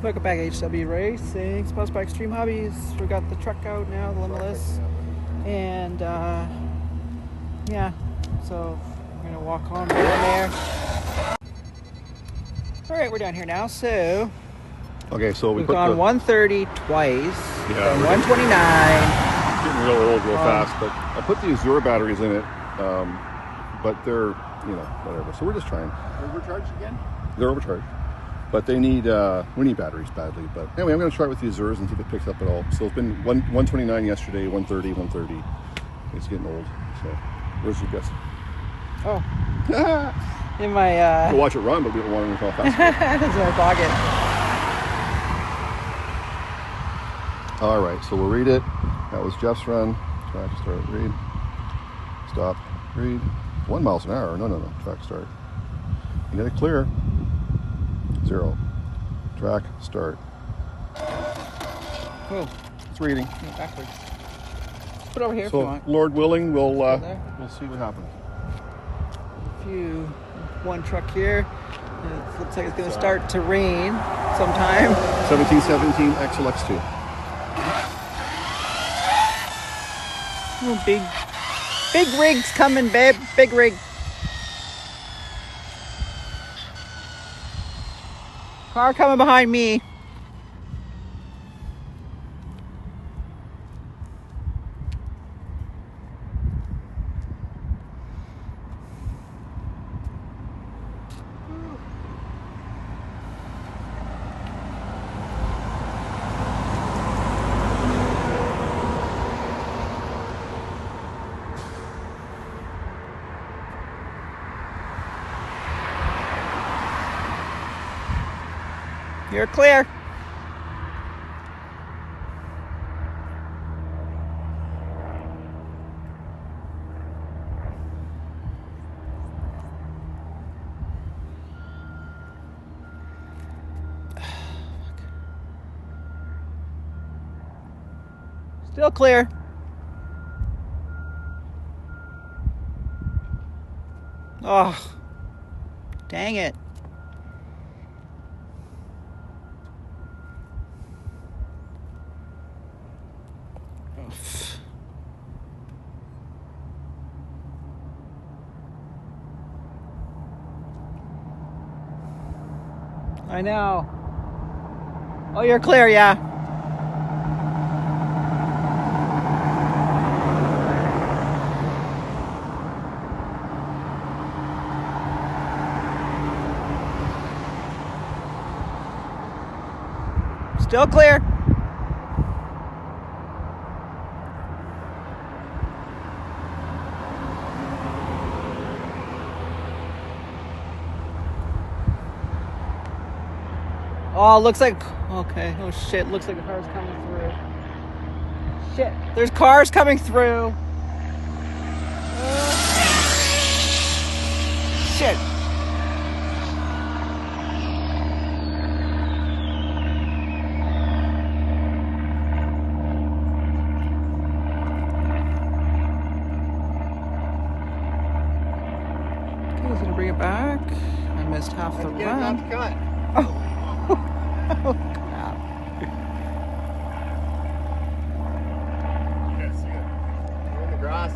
Welcome back, HW Racing, sponsored by Extreme Hobbies. We got the truck out now, the Limitless, and yeah, so we're gonna walk on down there. All right, we're down here now. So okay, so we've gone 130 twice, yeah, 129. Getting real old, real fast. But I put the Azure batteries in it, but they're whatever. So we're just trying. Overcharged again? They're overcharged. But they need, we need batteries badly. But anyway, I'm going to try it with the Azures and see if it picks up at all. So it's been 129 yesterday, 130, 130. It's getting old. So where's your guess? Oh. In my... We'll watch it run, but we don't want to call fast. It's in my pocket. All right, so we'll read it. That was Jeff's run. Track start, read. Stop, read. 1 mile an hour. No. Track start. You got it clear. 0. Track start. Oh, it's reading. Backwards. Put it over here so if you want. Lord willing, we'll see what happens. One truck here. It looks like it's going to start to rain sometime. 1717 XLX2. Oh, big rig's coming, babe. Big rig. Car coming behind me. You're clear. Still clear. Oh, dang it. I know. Oh, you're clear, yeah. Still clear. Oh, looks like, okay. Oh shit, looks like the car's coming through. Shit, there's cars coming through. Shit. Okay, he's gonna bring it back. I missed half the run. Oh. Oh, crap. Yeah, see it. You're in the grass.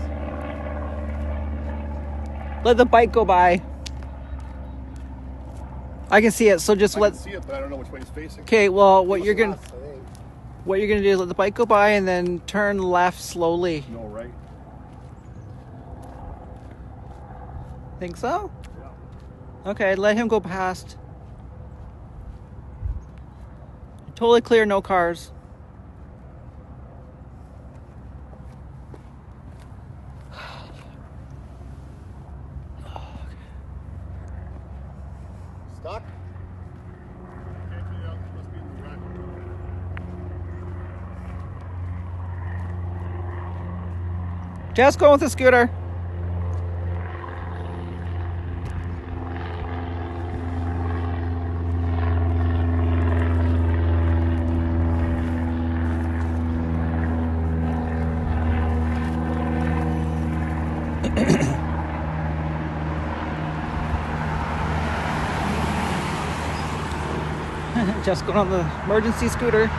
Let the bike go by. I can see it, so just I let. can see it, but I don't know which way it's facing. Okay, well, what you're gonna do is let the bike go by and then turn left slowly. No, right. Think so? Yeah. Okay, let him go past. Totally clear, no cars. Stuck? Just going with the scooter. Just going on the emergency scooter.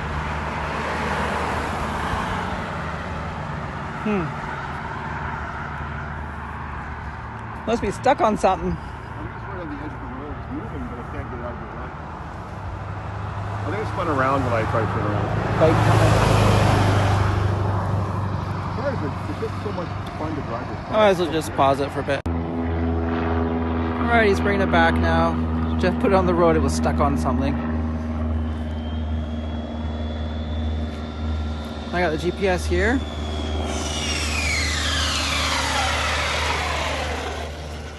Must be stuck on something. I'm just right on the edge of the road. It's moving, but I can't get it out of your way. I think it spun around when I tried to turn around. Bike coming. It's just so much fun to drive this car. I might as well just pause it for a bit. Alright, he's bringing it back now. Jeff put it on the road, it was stuck on something. I got the GPS here.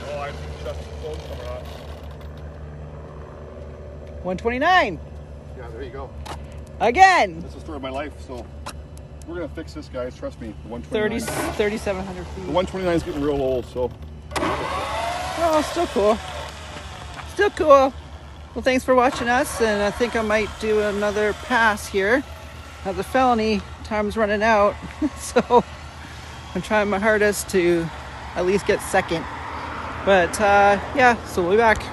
Oh, I shut the phone coming off. 129! Yeah, there you go. Again! That's the story of my life, so we're going to fix this, guys. Trust me. The 3,700 feet. The 129 is getting real old, so. Oh, still cool. Still cool. Well, thanks for watching us, and I think I might do another pass here. Now the felony time's running out, so I'm trying my hardest to at least get second. But yeah, so we'll be back.